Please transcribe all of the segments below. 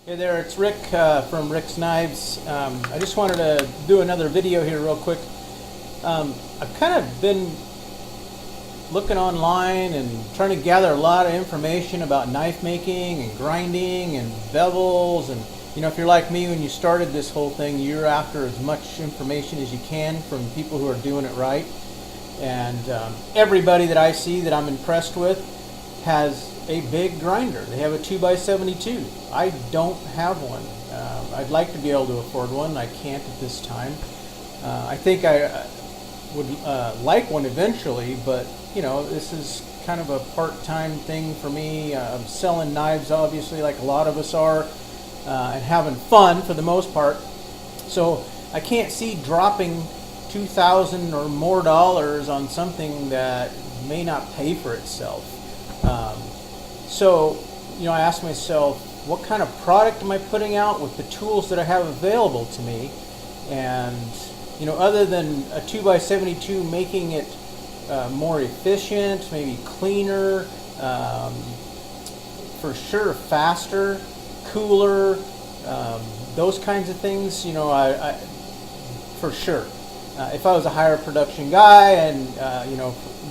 Hey there, it's Rick from Rick's Knives. I just wanted to do another video here real quick. I've kind of been looking online and trying to gather a lot of information about knife making and grinding and bevels, and if you're like me, when you started this whole thing, you're after as much information as you can from people who are doing it right. And everybody that I see that I'm impressed with has a big grinder. They have a 2x72. I don't have one. I'd like to be able to afford one. I can't at this time. I think I would like one eventually, but this is kind of a part-time thing for me. I'm selling knives, obviously, like a lot of us are, and having fun for the most part. So I can't see dropping $2,000 or more on something that may not pay for itself. So I asked myself, what kind of product am I putting out with the tools that I have available to me? And other than a 2x72 making it more efficient, maybe cleaner, for sure faster, cooler, those kinds of things, I for sure. If I was a higher production guy, and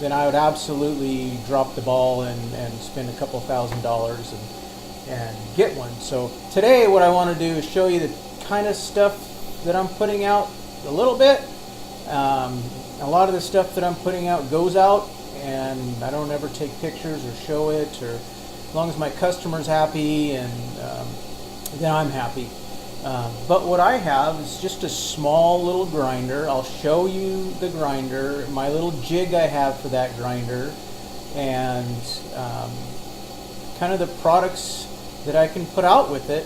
then I would absolutely drop the ball and spend a couple $1,000s and get one. So today, what I want to do is show you the kind of stuff that I'm putting out a little bit. A lot of the stuff that I'm putting out goes out, and I don't ever take pictures or show it, or as long as my customer's happy, and then I'm happy. But what I have is just a small little grinder. I'll show you the grinder, my little jig I have for that grinder, and kind of the products that I can put out with it,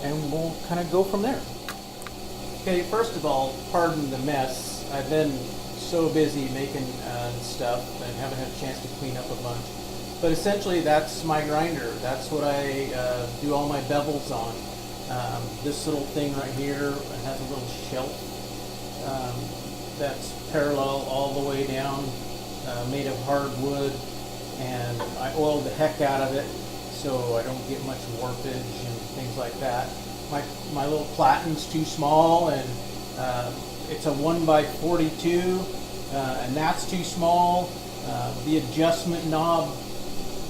and we'll kind of go from there. Okay, first of all, pardon the mess. I've been so busy making stuff and haven't had a chance to clean up a bunch. But essentially, that's my grinder. That's what I do all my bevels on. This little thing right here has a little shelf that's parallel all the way down, made of hardwood, and I oiled the heck out of it so I don't get much warpage and things like that. My little platen's too small, and it's a 1x42, and that's too small. The adjustment knob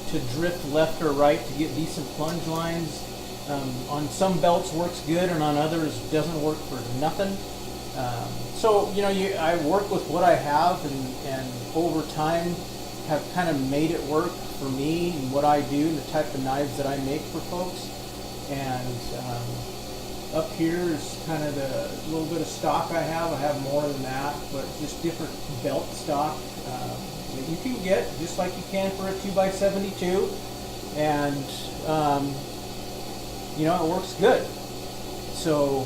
to drift left or right to get decent plunge lines on some belts works good, and on others doesn't work for nothing. So I work with what I have, and over time have kind of made it work for me and what I do and the type of knives that I make for folks. And up here is kind of the little bit of stock I have. I have more than that, but just different belt stock that you can get just like you can for a 2x72, and it works good. So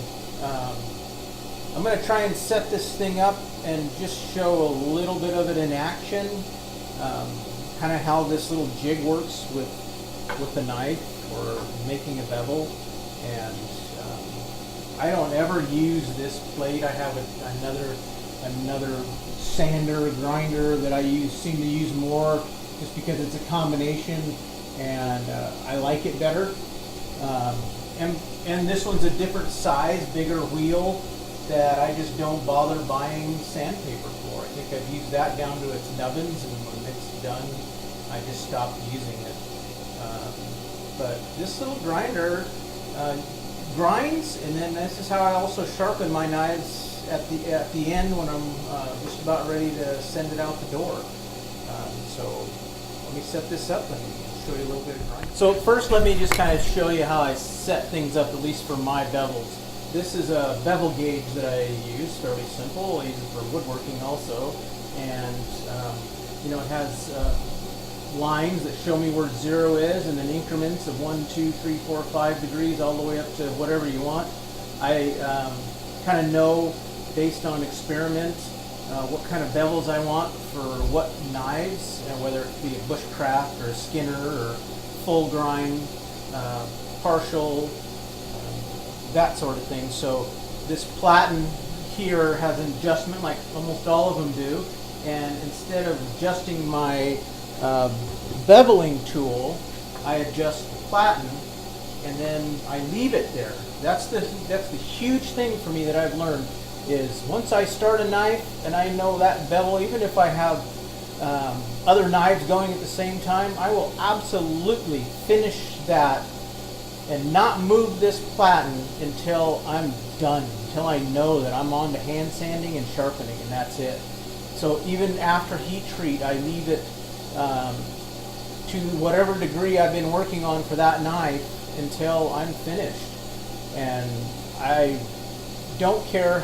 I'm going to try and set this thing up and just show a little bit of it in action, kind of how this little jig works with the knife or making a bevel. And I don't ever use this plate. I have another sander, grinder that I seem to use more, just because it's a combination, and I like it better. And this one's a different size, bigger wheel, that I just don't bother buying sandpaper for. I think I've used that down to its nubbins, and when it's done, I just stopped using it. But this little grinder grinds, and then this is how I also sharpen my knives at the end when I'm just about ready to send it out the door. So let me set this up and show you a little bit of grinding. So first, let me just kind of show you how I set things up, at least for my bevels. This is a bevel gauge that I use, fairly simple. I use it for woodworking also, and it has lines that show me where 0 is, and then increments of 1, 2, 3, 4, 5 degrees, all the way up to whatever you want. I kind of know, based on experiment, what kind of bevels I want for what knives, and whether it be a bushcraft or a Skinner or full grind, partial, that sort of thing. So this platen here has an adjustment like almost all of them do, and instead of adjusting my beveling tool, I adjust the platen and then I leave it there. That's the huge thing for me that I've learned is once I start a knife and I know that bevel, even if I have other knives going at the same time, I will absolutely finish that and not move this platen until I'm done, until I know that I'm on to hand sanding and sharpening, and that's it. So even after heat treat, I leave it to whatever degree I've been working on for that knife until I'm finished. And I don't care,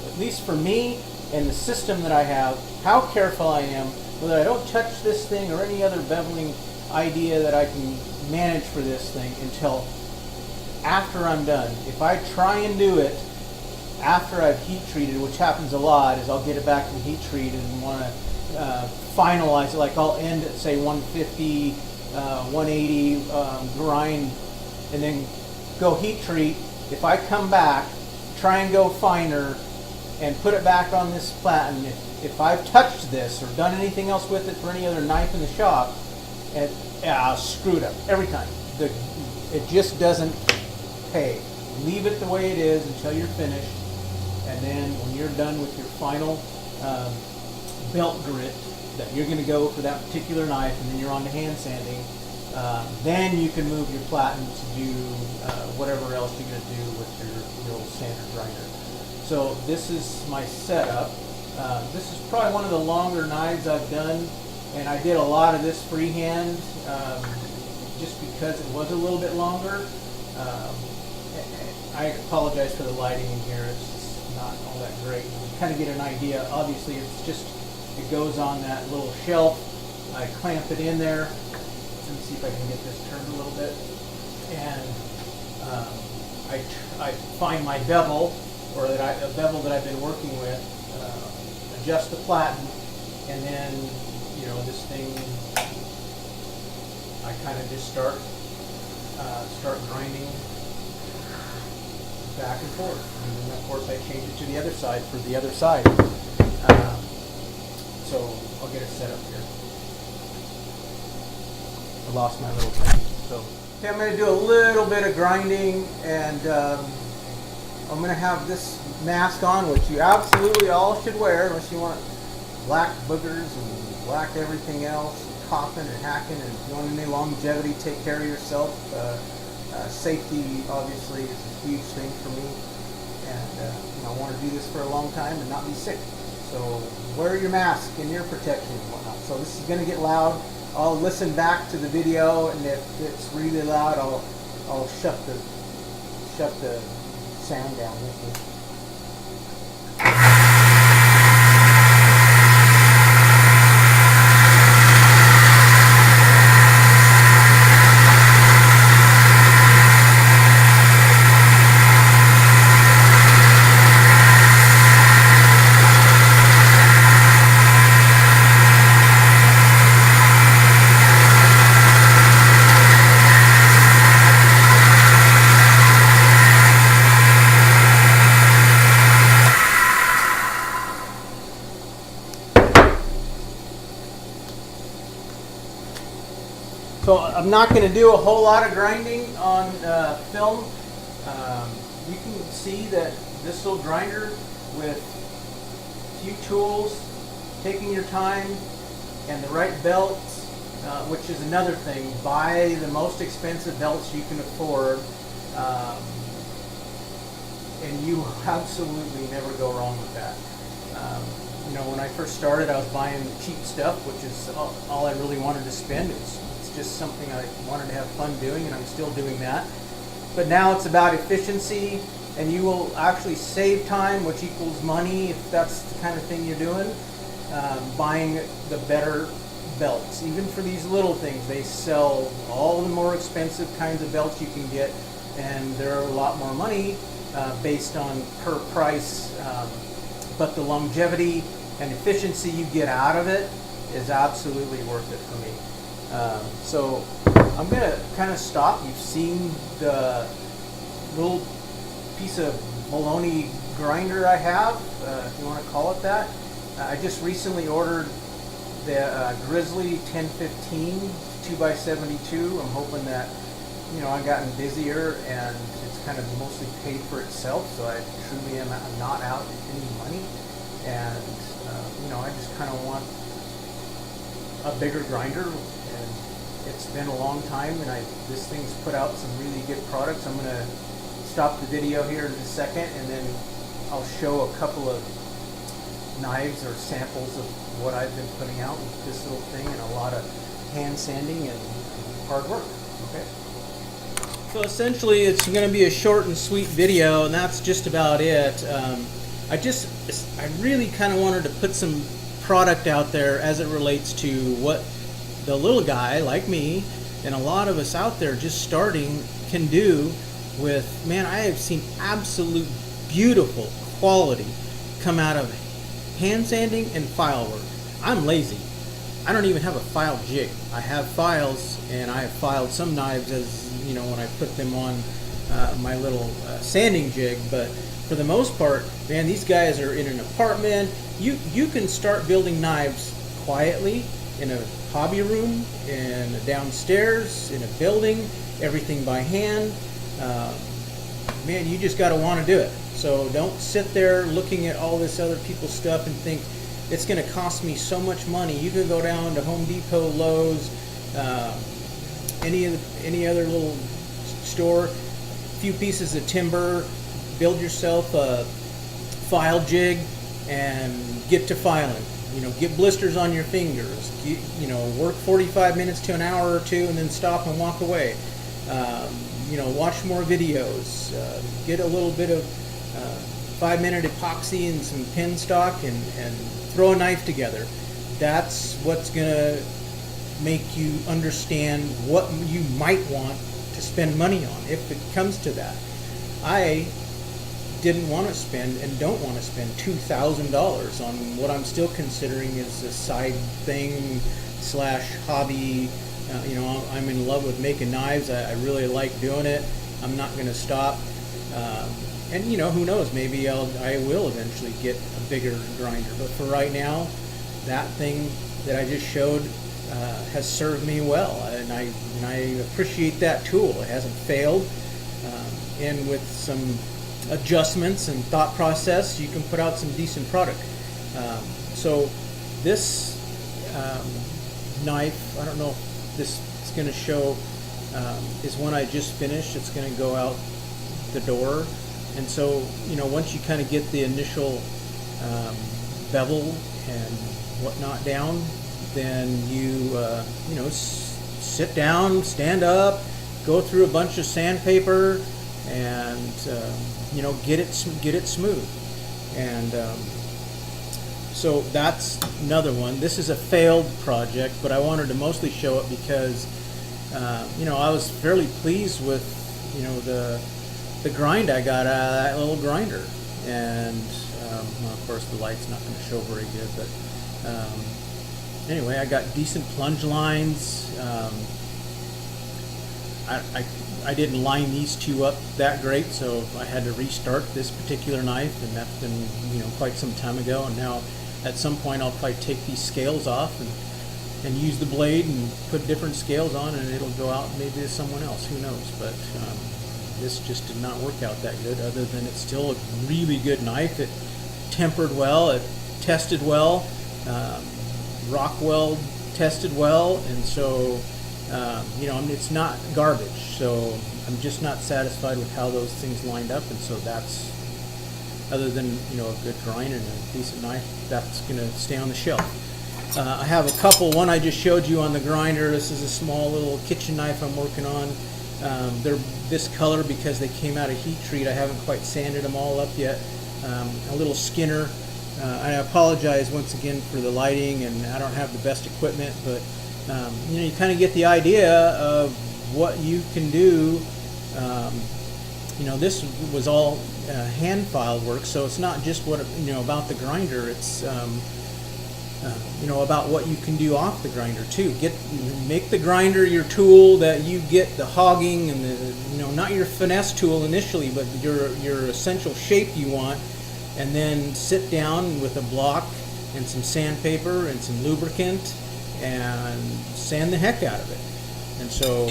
at least for me and the system that I have, how careful I am, whether I don't touch this thing or any other beveling idea that I can manage for this thing until after I'm done. If I try and do it after I've heat treated, which happens a lot, is I'll get it back from heat treated and want to finalize it. Like I'll end at say 150, 180 grind, and then go heat treat. If I come back, try and go finer, and put it back on this platen, if I've touched this or done anything else with it for any other knife in the shop, I'll screw it up every time. It just doesn't pay. Leave it the way it is until you're finished, and then when you're done with your final belt grit that you're going to go for that particular knife, and then you're on to hand sanding, then you can move your platen to do whatever else you're going to do with your old sander grinder. So this is my setup. This is probably one of the longer knives I've done, and I did a lot of this freehand just because it was a little bit longer. I apologize for the lighting in here. It's not all that great. You kind of get an idea. Obviously, it goes on that little shelf. I clamp it in there. Let me see if I can get this turned a little bit. And I find my bevel, or a bevel that I've been working with, adjust the platen, and then this thing, I kind of just start grinding back and forth, and then of course I change it to the other side for the other side. So I'll get it set up here. I lost my little thing. So okay, I'm going to do a little bit of grinding, and I'm going to have this mask on, which you absolutely all should wear unless you want black boogers and black everything else, and coughing and hacking, and if you want any longevity, take care of yourself. Safety obviously is a huge thing for me, and I want to do this for a long time and not be sick. So wear your mask and your protection and whatnot. So this is going to get loud. I'll listen back to the video, and if it's really loud, I'll shut the sound down with me. So I'm not going to do a whole lot of grinding on film. You can see that this little grinder with a few tools, taking your time, and the right belts, which is another thing. Buy the most expensive belts you can afford, and you absolutely never go wrong with that. When I first started, I was buying cheap stuff, which is all I really wanted to spend. It's just something I wanted to have fun doing, and I'm still doing that. But now it's about efficiency, and you will actually save time, which equals money if that's the kind of thing you're doing. Buying the better belts. Even for these little things, they sell all the more expensive kinds of belts you can get, and they're a lot more money based on per price. But the longevity and efficiency you get out of it is absolutely worth it for me. So I'm going to kind of stop. You've seen the little piece of bologna grinder I have, if you want to call it that. I just recently ordered the Grizzly 1015 2x72. I'm hoping that you know, I've gotten busier and it's kind of mostly paid for itself, so I truly am not out any money. And, you know, I just kind of want a bigger grinder, and it's been a long time, and this thing's put out some really good products. I'm going to stop the video here in a second, and then I'll show a couple of knives or samples of what I've been putting out with this little thing, and a lot of hand sanding and hard work. Okay. So essentially it's going to be a short and sweet video, and that's just about it. I really kind of wanted to put some product out there as it relates to what the little guy like me and a lot of us out there just starting can do with, man, I have seen absolute beautiful quality come out of hand sanding and file work. I'm lazy. I don't even have a file jig. I have files, and I have filed some knives, as you know, when I put them on my little sanding jig, but for the most part, man, these guys are in an apartment. You can start building knives quietly in a hobby room, in a downstairs, in a building, everything by hand. Man, you just got to want to do it. So don't sit there looking at all this other people's stuff and think it's going to cost me so much money. You can go down to Home Depot, Lowe's, any other little store, a few pieces of timber, build yourself a file jig and get to filing. You know, get blisters on your fingers. You know, work 45 minutes to an hour or two and then stop and walk away. You know, watch more videos. Get a little bit of 5-minute epoxy and some pin stock and throw a knife together. That's what's going to make you understand what you might want to spend money on if it comes to that. I didn't want to spend and don't want to spend $2,000 on what I'm still considering is a side thing / hobby. You know, I'm in love with making knives. I really like doing it. I'm not going to stop. And you know, who knows? Maybe I will eventually get a bigger grinder. But for right now, that thing that I just showed has served me well, and I appreciate that tool. It hasn't failed, and with some adjustments and thought process, you can put out some decent product. So this knife, I don't know if this is going to show, is one I just finished. It's going to go out the door. And so, you know, once you kind of get the initial bevel and whatnot down, then you know, sit down, stand up, go through a bunch of sandpaper, and you know, get it smooth. And so that's another one. This is a failed project, but I wanted to mostly show it because you know, I was fairly pleased with, you know, the grind I got out of that little grinder. And well, of course the light's not going to show very good, but anyway, I got decent plunge lines. I didn't line these two up that great, so I had to restart this particular knife, and that's been, you know, quite some time ago. And now at some point I'll probably take these scales off and use the blade and put different scales on, and it'll go out maybe to someone else, who knows. But this just did not work out that good, other than it's still a really good knife. It tempered well, it tested well, Rockwell tested well, and so you know, it's not garbage. So I'm just not satisfied with how those things lined up, and so that's, other than, you know, a good grind and a decent knife, that's going to stay on the shelf. I have a couple. One I just showed you on the grinder. This is a small little kitchen knife I'm working on. They're this color because they came out of heat treat. I haven't quite sanded them all up yet. A little Skinner. I apologize once again for the lighting, and I don't have the best equipment, but you know, you kind of get the idea of what you can do. You know, this was all hand filed work, so it's not just what, you know, about the grinder. It's you know, about what you can do off the grinder too. Make the grinder your tool that you get the hogging and the, you know, not your finesse tool initially, but your essential shape you want, and then sit down with a block and some sandpaper and some lubricant and sand the heck out of it. And so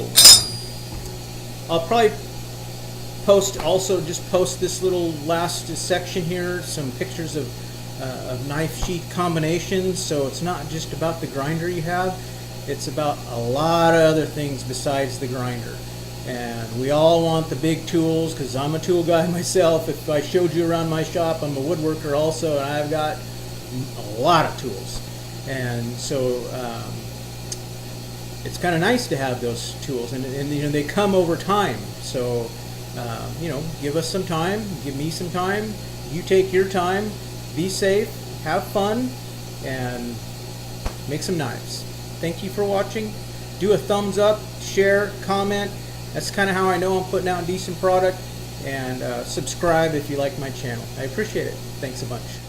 I'll probably just post this little last section here, some pictures of knife sheath combinations, so it's not just about the grinder you have, it's about a lot of other things besides the grinder. And we all want the big tools, because I'm a tool guy myself. If I showed you around my shop, I'm a woodworker also, and I've got a lot of tools. And so it's kind of nice to have those tools, and you know, they come over time. So you know, give us some time, give me some time, you take your time, be safe, have fun, and make some knives. Thank you for watching. Do a thumbs up, share, comment. That's kind of how I know I'm putting out a decent product. And subscribe if you like my channel. I appreciate it. Thanks a bunch.